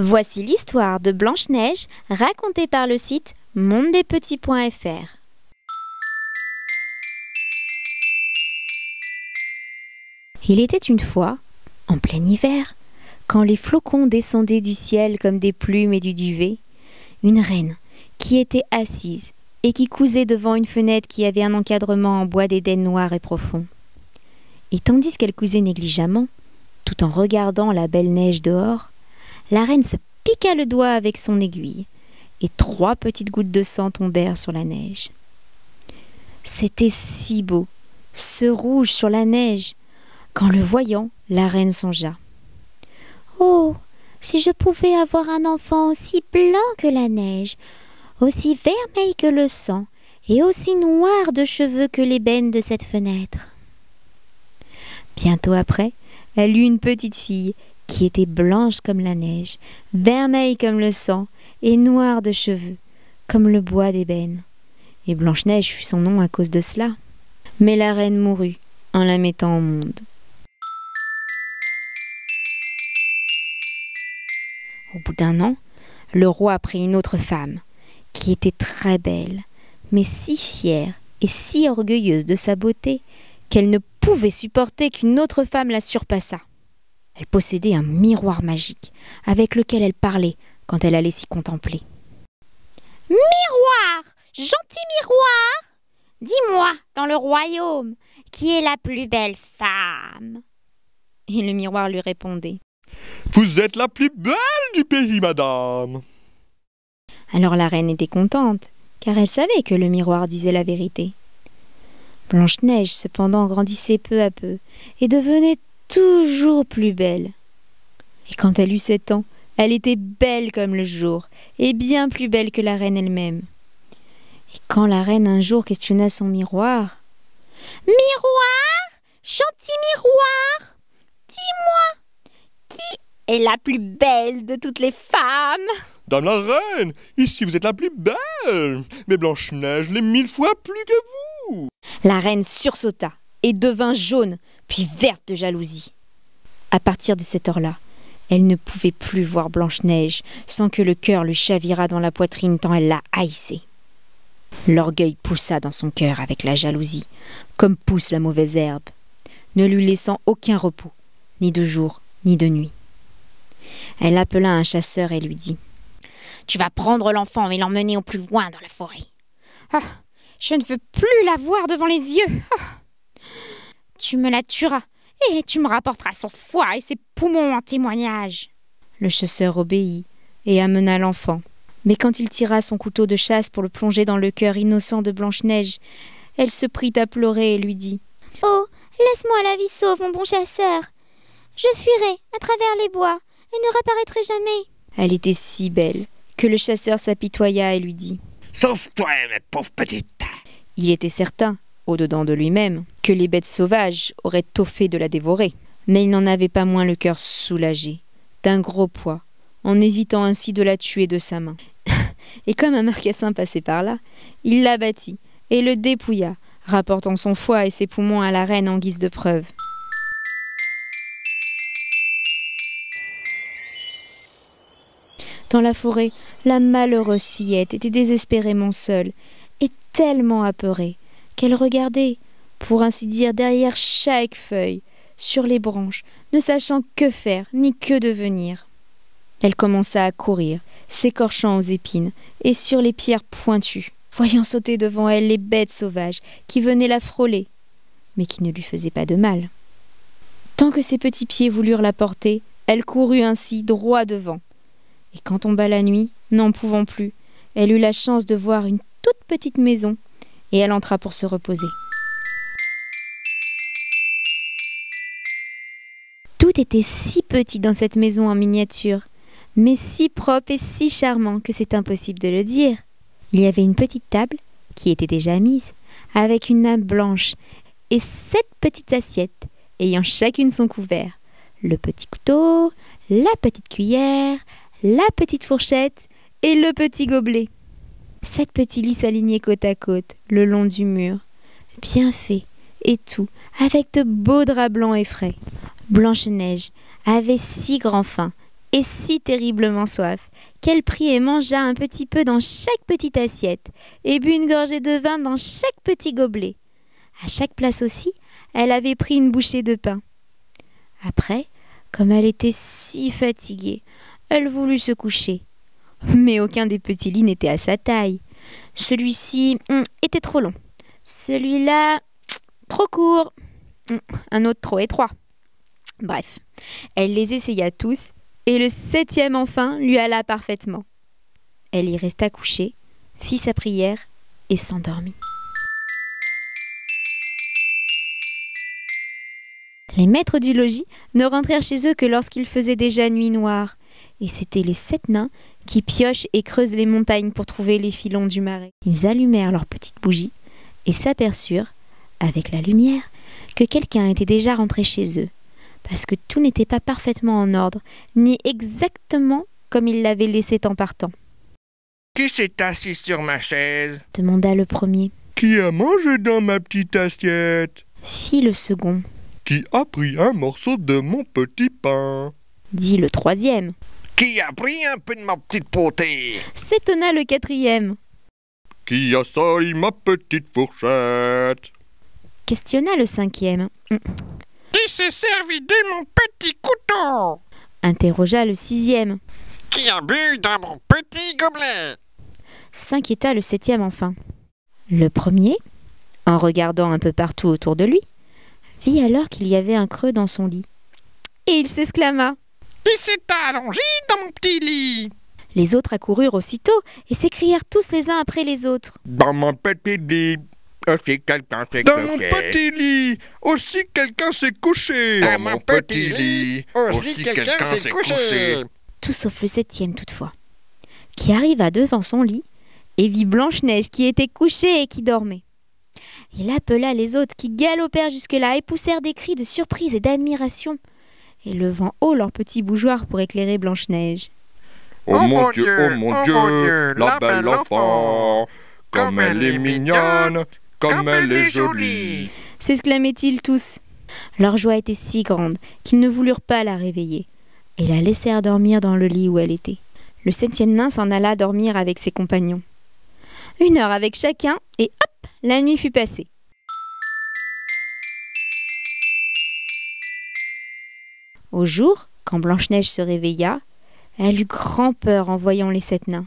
Voici l'histoire de Blanche-Neige racontée par le site mondedespetits.fr. Il était une fois, en plein hiver, quand les flocons descendaient du ciel comme des plumes et du duvet, une reine qui était assise et qui cousait devant une fenêtre qui avait un encadrement en bois d'éden noir et profond. Et tandis qu'elle cousait négligemment, tout en regardant la belle neige dehors, la reine se piqua le doigt avec son aiguille, et 3 petites gouttes de sang tombèrent sur la neige. C'était si beau, ce rouge sur la neige, qu'en le voyant, la reine songea. « Oh, si je pouvais avoir un enfant aussi blanc que la neige, aussi vermeil que le sang, et aussi noir de cheveux que l'ébène de cette fenêtre. » Bientôt après, elle eut une petite fille qui était blanche comme la neige, vermeille comme le sang et noire de cheveux, comme le bois d'ébène. Et Blanche-Neige fut son nom à cause de cela. Mais la reine mourut en la mettant au monde. Au bout d'1 an, le roi prit une autre femme, qui était très belle, mais si fière et si orgueilleuse de sa beauté qu'elle ne pouvait supporter qu'une autre femme la surpassât. Elle possédait un miroir magique, avec lequel elle parlait quand elle allait s'y contempler. « Miroir, gentil miroir, dis-moi, dans le royaume, qui est la plus belle femme ?» Et le miroir lui répondait. « Vous êtes la plus belle du pays, madame !» Alors la reine était contente, car elle savait que le miroir disait la vérité. Blanche-Neige, cependant, grandissait peu à peu et devenait toujours plus belle. Et quand elle eut 7 ans, elle était belle comme le jour, et bien plus belle que la reine elle-même. Et quand la reine un jour questionna son miroir, « Miroir, gentil miroir, dis-moi, qui est la plus belle de toutes les femmes ?» « Dame la reine, ici vous êtes la plus belle, mais Blanche-Neige l'est 1000 fois plus que vous !» La reine sursauta et devint jaune, puis verte de jalousie. À partir de cette heure-là, elle ne pouvait plus voir Blanche-Neige sans que le cœur lui chavirât dans la poitrine tant elle la haïssait. L'orgueil poussa dans son cœur avec la jalousie, comme pousse la mauvaise herbe, ne lui laissant aucun repos, ni de jour, ni de nuit. Elle appela un chasseur et lui dit « Tu vas prendre l'enfant et l'emmener au plus loin dans la forêt. Ah, je ne veux plus la voir devant les yeux. Ah. Tu me la tueras et tu me rapporteras son foie et ses poumons en témoignage. » Le chasseur obéit et amena l'enfant. Mais quand il tira son couteau de chasse pour le plonger dans le cœur innocent de Blanche-Neige, elle se prit à pleurer et lui dit « Oh, laisse-moi la vie sauve, mon bon chasseur. Je fuirai à travers les bois et ne réapparaîtrai jamais. » Elle était si belle que le chasseur s'apitoya et lui dit « Sauve-toi, ma pauvre petite !» Il était certain, au-dedans de lui-même, que les bêtes sauvages auraient tôt fait de la dévorer. Mais il n'en avait pas moins le cœur soulagé, d'un gros poids, en hésitant ainsi de la tuer de sa main. Et comme un marcassin passait par là, il l'abattit et le dépouilla, rapportant son foie et ses poumons à la reine en guise de preuve. Dans la forêt, la malheureuse fillette était désespérément seule et tellement apeurée qu'elle regardait, pour ainsi dire, derrière chaque feuille, sur les branches, ne sachant que faire ni que devenir. Elle commença à courir, s'écorchant aux épines et sur les pierres pointues, voyant sauter devant elle les bêtes sauvages qui venaient la frôler, mais qui ne lui faisaient pas de mal. Tant que ses petits pieds voulurent la porter, elle courut ainsi droit devant. Et quand tomba la nuit, n'en pouvant plus, elle eut la chance de voir une toute petite maison, et elle entra pour se reposer. Tout était si petit dans cette maison en miniature, mais si propre et si charmant que c'est impossible de le dire. Il y avait une petite table, qui était déjà mise, avec une nappe blanche, et 7 petites assiettes, ayant chacune son couvert, le petit couteau, la petite cuillère, la petite fourchette et le petit gobelet. 7 petits lits s'alignaient côte à côte, le long du mur, bien faits et tout, avec de beaux draps blancs et frais. Blanche-Neige avait si grand faim et si terriblement soif qu'elle prit et mangea un petit peu dans chaque petite assiette et but une gorgée de vin dans chaque petit gobelet. À chaque place aussi, elle avait pris une bouchée de pain. Après, comme elle était si fatiguée, elle voulut se coucher. Mais aucun des petits lits n'était à sa taille. Celui-ci était trop long. Celui-là, trop court. Un autre trop étroit. Bref, elle les essaya tous, et le 7e enfin lui alla parfaitement. Elle y resta couchée, fit sa prière et s'endormit. Les maîtres du logis ne rentrèrent chez eux que lorsqu'il faisait déjà nuit noire, et c'étaient les 7 nains qui piochent et creusent les montagnes pour trouver les filons du marais. Ils allumèrent leurs petites bougies et s'aperçurent, avec la lumière, que quelqu'un était déjà rentré chez eux, parce que tout n'était pas parfaitement en ordre, ni exactement comme ils l'avaient laissé en partant. « Qui s'est assis sur ma chaise ?» demanda le premier. « Qui a mangé dans ma petite assiette ?» fit le second. « Qui a pris un morceau de mon petit pain ?» dit le troisième. « Qui a pris un peu de ma petite potée ?» s'étonna le quatrième. « Qui a sali ma petite fourchette ?» questionna le cinquième. Qui s'est servi de mon petit couteau? Interrogea le 6e. Qui a bu dans mon petit gobelet? S'inquiéta le 7e enfin. Le premier, en regardant un peu partout autour de lui, vit alors qu'il y avait un creux dans son lit. Et il s'exclama. Il s'est allongé dans mon petit lit. Les autres accoururent aussitôt et s'écrièrent tous les uns après les autres. Dans mon petit lit, aussi quelqu'un s'est couché. Dans mon petit lit, aussi quelqu'un s'est couché. Dans mon petit lit, aussi quelqu'un s'est couché. Tout sauf le 7e toutefois, qui arriva devant son lit et vit Blanche-Neige qui était couchée et qui dormait. Il appela les autres qui galopèrent jusque-là et poussèrent des cris de surprise et d'admiration, élevant haut leurs petits bougeoirs pour éclairer Blanche-Neige. Oh mon Dieu, la belle enfant, comme elle est mignonne, comme elle est jolie, s'exclamaient-ils tous. Leur joie était si grande qu'ils ne voulurent pas la réveiller et la laissèrent dormir dans le lit où elle était. Le 7e nain s'en alla dormir avec ses compagnons. 1 heure avec chacun et hop, la nuit fut passée. Au jour, quand Blanche-Neige se réveilla, elle eut grand peur en voyant les 7 nains.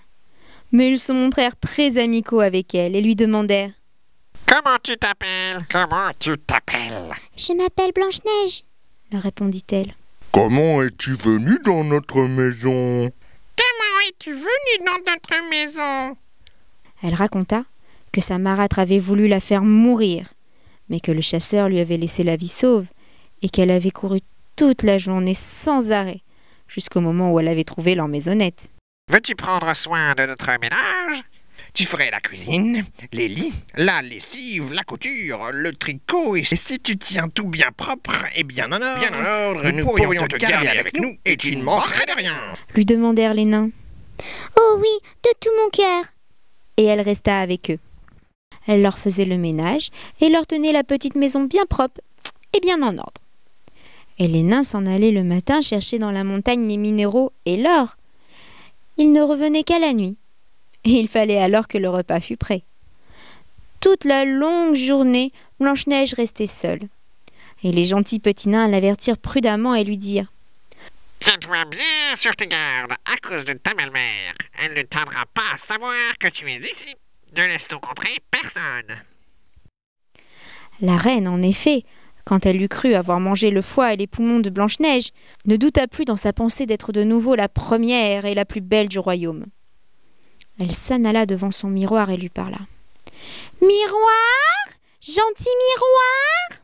Mais ils se montrèrent très amicaux avec elle et lui demandèrent « Comment tu t'appelles? Comment tu t'appelles ?»« Je m'appelle Blanche-Neige, » leur répondit-elle. « Comment es-tu venue dans notre maison? » ?»« Comment es-tu venue dans notre maison ?» Elle raconta que sa marâtre avait voulu la faire mourir, mais que le chasseur lui avait laissé la vie sauve et qu'elle avait couru toute la journée sans arrêt, jusqu'au moment où elle avait trouvé leur maisonnette. « Veux-tu prendre soin de notre ménage? Tu ferais la cuisine, les lits, la lessive, la couture, le tricot, et si tu tiens tout bien propre et bien en ordre, nous pourrions te garder avec nous et tu ne manquerais de rien. » lui demandèrent les nains. « Oh oui, de tout mon cœur !» Et elle resta avec eux. Elle leur faisait le ménage et leur tenait la petite maison bien propre et bien en ordre. Et les nains s'en allaient le matin chercher dans la montagne les minéraux et l'or. Ils ne revenaient qu'à la nuit. Et il fallait alors que le repas fût prêt. Toute la longue journée, Blanche-Neige restait seule. Et les gentils petits nains l'avertirent prudemment et lui dirent « Tiens-toi bien sur tes gardes, à cause de ta belle-mère. Elle ne tardera pas à savoir que tu es ici. Ne laisse rencontrer personne. » La reine, en effet, quand elle eut cru avoir mangé le foie et les poumons de Blanche-Neige, ne douta plus dans sa pensée d'être de nouveau la première et la plus belle du royaume. Elle s'en alla devant son miroir et lui parla. « Miroir, gentil miroir,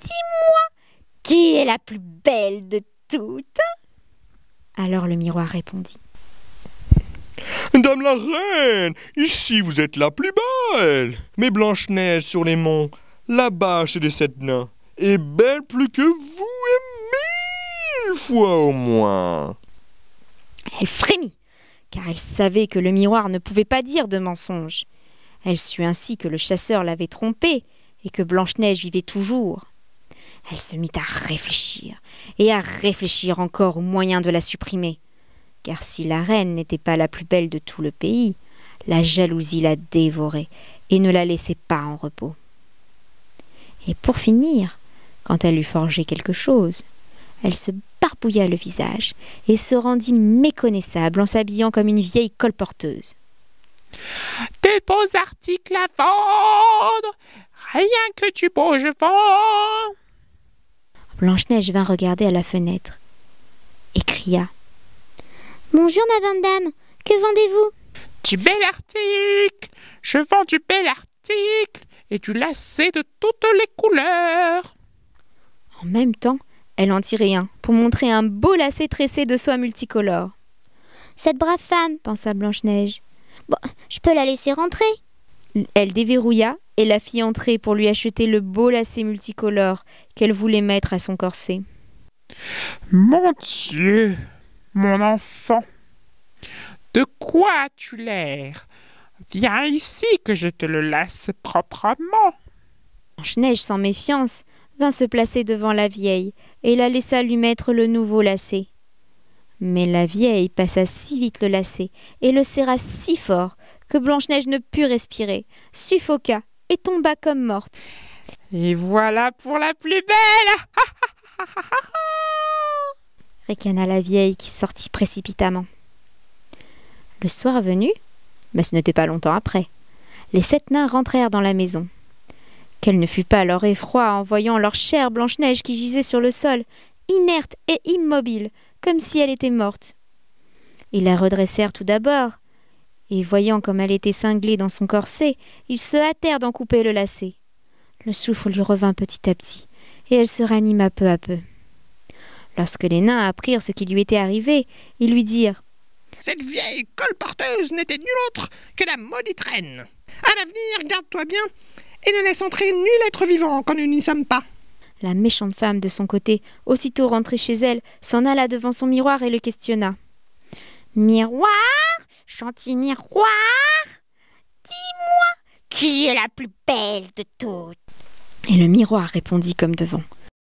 dis-moi, qui est la plus belle de toutes ?» Alors le miroir répondit. « Dame la reine, ici vous êtes la plus belle. Mais Blanche-Neige sur les monts, là-bas chez les 7 nains, est belle plus que vous et 1000 fois au moins. » Elle frémit, car elle savait que le miroir ne pouvait pas dire de mensonge. Elle sut ainsi que le chasseur l'avait trompée et que Blanche-Neige vivait toujours. Elle se mit à réfléchir, et à réfléchir encore au moyen de la supprimer. Car si la reine n'était pas la plus belle de tout le pays, la jalousie la dévorait et ne la laissait pas en repos. Et pour finir, quand elle eut forgé quelque chose, elle se barbouilla le visage et se rendit méconnaissable en s'habillant comme une vieille colporteuse. « De beaux articles à vendre, rien que du beau je vends !» Blanche-Neige vint regarder à la fenêtre et cria. « Bonjour ma bonne dame, que vendez-vous ?»« Du bel article, je vends du bel article et du lacet de toutes les couleurs. » En même temps, elle en tirait un pour montrer un beau lacet tressé de soie multicolore. « Cette brave femme, pensa Blanche-Neige. Bon, je peux la laisser rentrer. » Elle déverrouilla et la fit entrer pour lui acheter le beau lacet multicolore qu'elle voulait mettre à son corset. « Mon Dieu, mon enfant, de quoi as-tu l'air? Viens ici que je te le lasse proprement. » Blanche-Neige, sans méfiance, vint se placer devant la vieille et la laissa lui mettre le nouveau lacet. Mais la vieille passa si vite le lacet et le serra si fort que Blanche-Neige ne put respirer, suffoqua et tomba comme morte. « Et voilà pour la plus belle !» ricana la vieille qui sortit précipitamment. Le soir venu, mais ce n'était pas longtemps après, les 7 nains rentrèrent dans la maison. Quel ne fut pas leur effroi en voyant leur chère Blanche-Neige qui gisait sur le sol, inerte et immobile, comme si elle était morte. Ils la redressèrent tout d'abord, et voyant comme elle était cinglée dans son corset, ils se hâtèrent d'en couper le lacet. Le souffle lui revint petit à petit, et elle se ranima peu à peu. Lorsque les nains apprirent ce qui lui était arrivé, ils lui dirent « Cette vieille colporteuse n'était nulle autre que la maudite reine. À l'avenir, garde-toi bien et ne laisse entrer nul être vivant quand nous n'y sommes pas. » La méchante femme, de son côté, aussitôt rentrée chez elle, s'en alla devant son miroir et le questionna. « Miroir, gentil miroir, dis-moi, qui est la plus belle de toutes ?» Et le miroir répondit comme devant.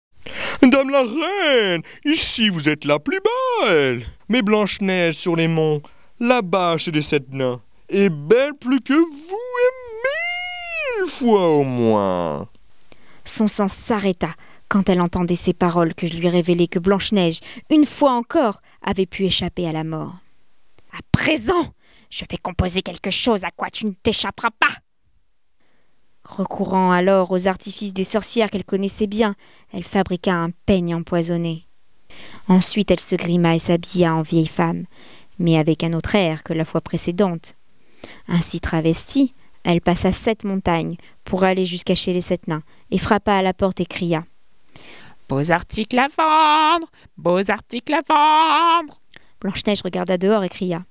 « Dame la reine, ici vous êtes la plus belle. Mais Blanche-Neige sur les monts, là-bas chez les 7 nains, est belle plus que vous et 1000 fois au moins. » Son sang s'arrêta quand elle entendait ces paroles que lui révélaient que Blanche-Neige, une fois encore, avait pu échapper à la mort. « À présent, je vais composer quelque chose à quoi tu ne t'échapperas pas !» Recourant alors aux artifices des sorcières qu'elle connaissait bien, elle fabriqua un peigne empoisonné. Ensuite, elle se grima et s'habilla en vieille femme, mais avec un autre air que la fois précédente. Ainsi travestie, elle passa 7 montagnes pour aller jusqu'à chez les 7 nains et frappa à la porte et cria « Beaux articles à vendre, beaux articles à vendre !» Blanche-Neige regarda dehors et cria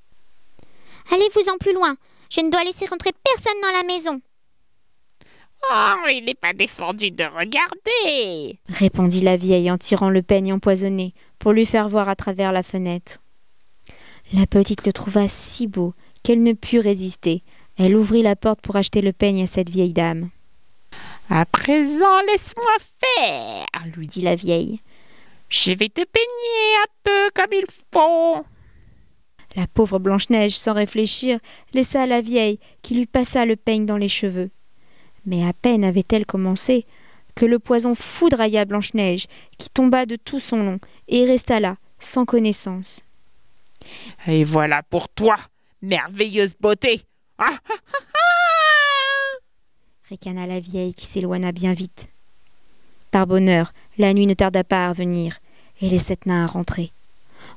« Allez-vous-en plus loin, je ne dois laisser rentrer personne dans la maison !» « Oh, il n'est pas défendu de regarder !» répondit la vieille en tirant le peigne empoisonné pour lui faire voir à travers la fenêtre. La petite le trouva si beau qu'elle ne put résister. Elle ouvrit la porte pour acheter le peigne à cette vieille dame. « À présent, laisse-moi faire !» lui dit la vieille. « Je vais te peigner un peu comme il faut !» La pauvre Blanche-Neige, sans réfléchir, laissa la vieille qui lui passa le peigne dans les cheveux. Mais à peine avait-elle commencé que le poison foudroya Blanche-Neige, qui tomba de tout son long et resta là, sans connaissance. « Et voilà pour toi, merveilleuse beauté !» ricana la vieille qui s'éloigna bien vite. Par bonheur, la nuit ne tarda pas à revenir, et les 7 nains à rentrer.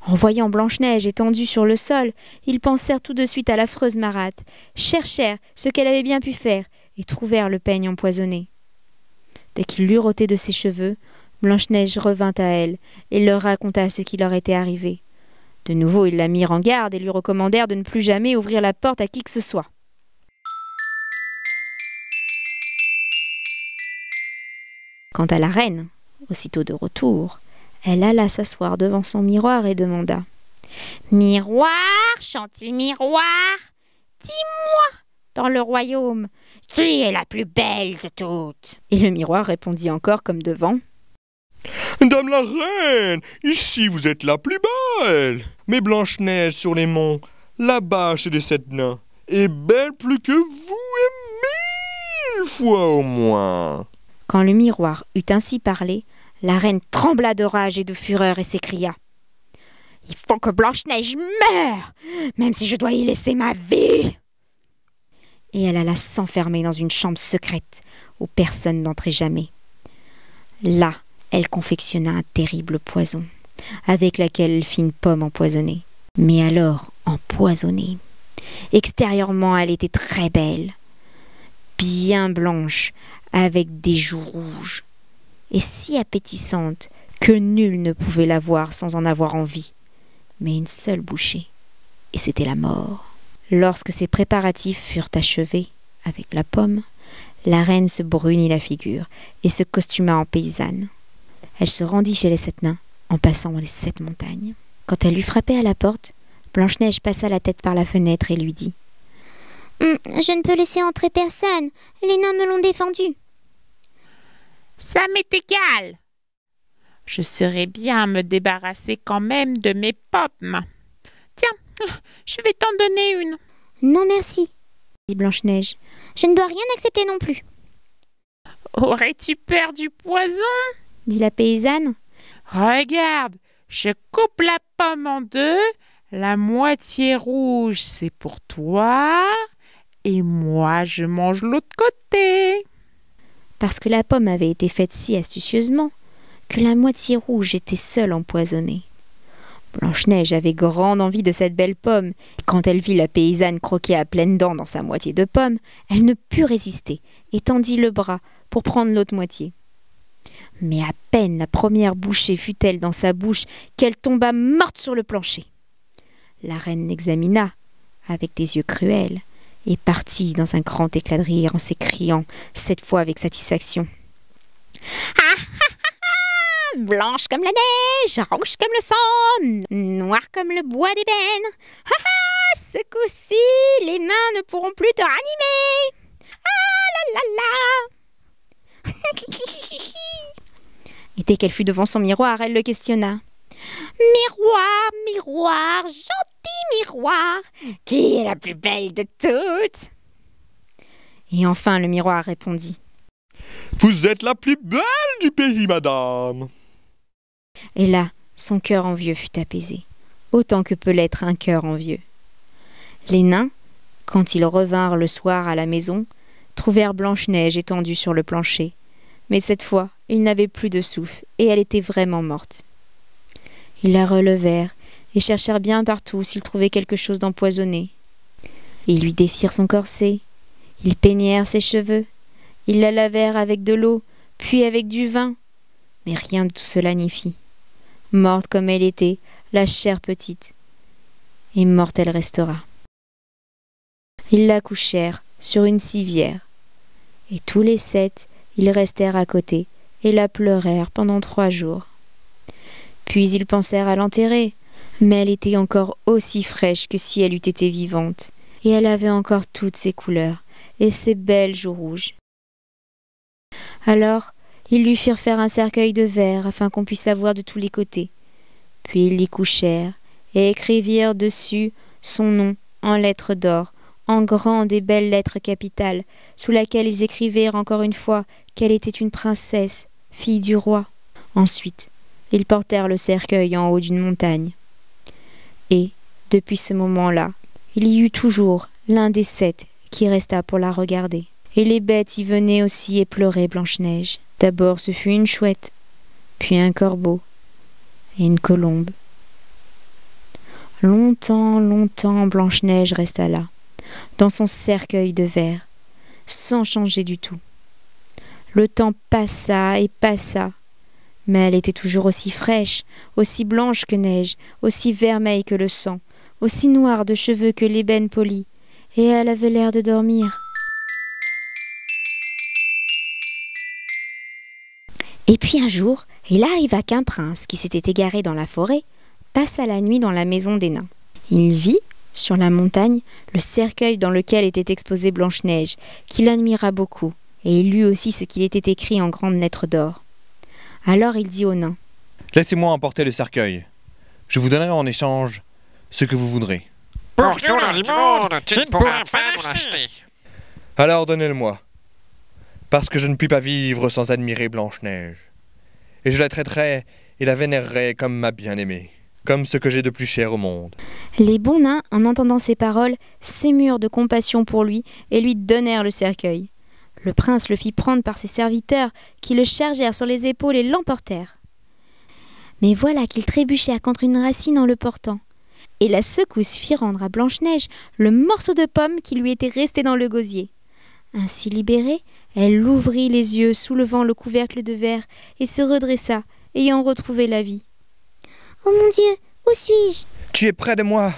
En voyant Blanche-Neige étendue sur le sol, ils pensèrent tout de suite à l'affreuse marâtre, cherchèrent ce qu'elle avait bien pu faire, et trouvèrent le peigne empoisonné. Dès qu'il l'eut ôté de ses cheveux, Blanche-Neige revint à elle et leur raconta ce qui leur était arrivé. De nouveau, ils la mirent en garde et lui recommandèrent de ne plus jamais ouvrir la porte à qui que ce soit. Quant à la reine, aussitôt de retour, elle alla s'asseoir devant son miroir et demanda « Miroir, gentil miroir, dis-moi, dans le royaume, qui est la plus belle de toutes ?» Et le miroir répondit encore comme devant Dame la reine, ici vous êtes la plus belle. Mais Blanche-Neige sur les monts, là-bas chez les 7 nains, est belle plus que vous et 1000 fois au moins. Quand le miroir eut ainsi parlé, la reine trembla de rage et de fureur et s'écria: « Il faut que Blanche-Neige meure, même si je dois y laisser ma vie !» Et elle alla s'enfermer dans une chambre secrète où personne n'entrait jamais. Là, elle confectionna un terrible poison, avec laquelle elle fit une pomme empoisonnée. Mais alors, empoisonnée. Extérieurement, elle était très belle, bien blanche, avec des joues rouges, et si appétissante que nul ne pouvait la voir sans en avoir envie. Mais une seule bouchée, et c'était la mort. Lorsque ces préparatifs furent achevés, avec la pomme, la reine se brunit la figure et se costuma en paysanne. Elle se rendit chez les 7 nains, en passant les 7 montagnes. Quand elle eut frappé à la porte, Blanche-Neige passa la tête par la fenêtre et lui dit: « Je ne peux laisser entrer personne, les nains me l'ont défendu. » « Ça m'est égal. Je saurais bien me débarrasser quand même de mes pommes. Tiens, je vais t'en donner une. »« Non merci, dit Blanche-Neige. Je ne dois rien accepter non plus. » Aurais-tu peur du poison ? Dit la paysanne. Regarde, je coupe la pomme en deux, la moitié rouge c'est pour toi, et moi je mange l'autre côté. Parce que la pomme avait été faite si astucieusement que la moitié rouge était seule empoisonnée. Blanche-Neige avait grande envie de cette belle pomme, et quand elle vit la paysanne croquer à pleines dents dans sa moitié de pomme, elle ne put résister et tendit le bras pour prendre l'autre moitié. Mais à peine la première bouchée fut-elle dans sa bouche qu'elle tomba morte sur le plancher. La reine l'examina avec des yeux cruels et partit dans un grand éclat de rire en s'écriant, cette fois avec satisfaction: « Ah, blanche comme la neige, rouge comme le sang, noire comme le bois d'ébène. Ah, ce coup-ci, les mains ne pourront plus te ranimer. Ah là là là. » Et dès qu'elle fut devant son miroir, elle le questionna. « Miroir, miroir, gentil miroir, qui est la plus belle de toutes ?» Et enfin le miroir répondit: « Vous êtes la plus belle du pays, madame. » Et là, son cœur envieux fut apaisé, autant que peut l'être un cœur envieux. Les nains, quand ils revinrent le soir à la maison, trouvèrent Blanche-Neige étendue sur le plancher. Mais cette fois, ils n'avaient plus de souffle, et elle était vraiment morte. Ils la relevèrent et cherchèrent bien partout s'ils trouvaient quelque chose d'empoisonné. Ils lui défirent son corset, ils peignèrent ses cheveux, ils la lavèrent avec de l'eau, puis avec du vin, mais rien de tout cela n'y fit. Morte comme elle était, la chère petite, et morte elle restera. Ils la couchèrent sur une civière, et tous les 7, ils restèrent à côté et la pleurèrent pendant 3 jours. Puis ils pensèrent à l'enterrer, mais elle était encore aussi fraîche que si elle eût été vivante, et elle avait encore toutes ses couleurs et ses belles joues rouges. Alors, ils lui firent faire un cercueil de verre afin qu'on puisse la voir de tous les côtés. Puis ils l'y couchèrent et écrivirent dessus son nom en lettres d'or, en grandes et belles lettres capitales, sous laquelle ils écrivirent encore une fois qu'elle était une princesse, fille du roi. Ensuite, ils portèrent le cercueil en haut d'une montagne. Et, depuis ce moment-là, il y eut toujours l'un des 7 qui resta pour la regarder. Et les bêtes y venaient aussi et pleuraient Blanche-Neige. D'abord ce fut une chouette, puis un corbeau et une colombe. Longtemps, longtemps, Blanche-Neige resta là, dans son cercueil de verre, sans changer du tout. Le temps passa et passa, mais elle était toujours aussi fraîche, aussi blanche que neige, aussi vermeille que le sang, aussi noire de cheveux que l'ébène poli, et elle avait l'air de dormir. Et puis un jour, il arriva qu'un prince qui s'était égaré dans la forêt passa la nuit dans la maison des nains. Il vit, sur la montagne, le cercueil dans lequel était exposée Blanche-Neige, qui l'admira beaucoup, et il lut aussi ce qu'il était écrit en grandes lettres d'or. Alors il dit aux nains: Laissez-moi emporter le cercueil. Je vous donnerai en échange ce que vous voudrez. Pour tout le monde, tu ne pourras pas nous l'acheter. Alors donnez-le-moi. Parce que je ne puis pas vivre sans admirer Blanche-Neige. Et je la traiterai et la vénérerai comme ma bien-aimée, comme ce que j'ai de plus cher au monde. Les bons nains, en entendant ces paroles, s'émurent de compassion pour lui et lui donnèrent le cercueil. Le prince le fit prendre par ses serviteurs, qui le chargèrent sur les épaules et l'emportèrent. Mais voilà qu'ils trébuchèrent contre une racine en le portant. Et la secousse fit rendre à Blanche-Neige le morceau de pomme qui lui était resté dans le gosier. Ainsi libérée, elle ouvrit les yeux, soulevant le couvercle de verre, et se redressa, ayant retrouvé la vie. « Oh mon Dieu, où suis-je » Tu es près de moi,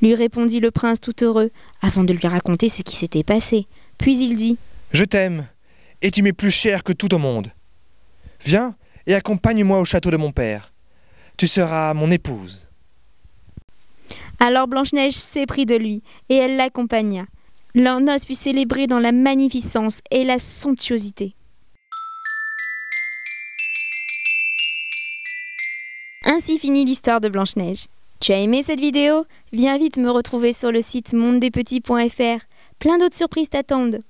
lui répondit le prince tout heureux, avant de lui raconter ce qui s'était passé. Puis il dit « je t'aime, et tu m'es plus cher que tout au monde. Viens et accompagne-moi au château de mon père. Tu seras mon épouse. » Alors Blanche-Neige s'éprit de lui, et elle l'accompagna. Leur noce fut célébrée dans la magnificence et la somptuosité. Ainsi finit l'histoire de Blanche-Neige. Tu as aimé cette vidéo ? Viens vite me retrouver sur le site mondedespetits.fr. Plein d'autres surprises t'attendent.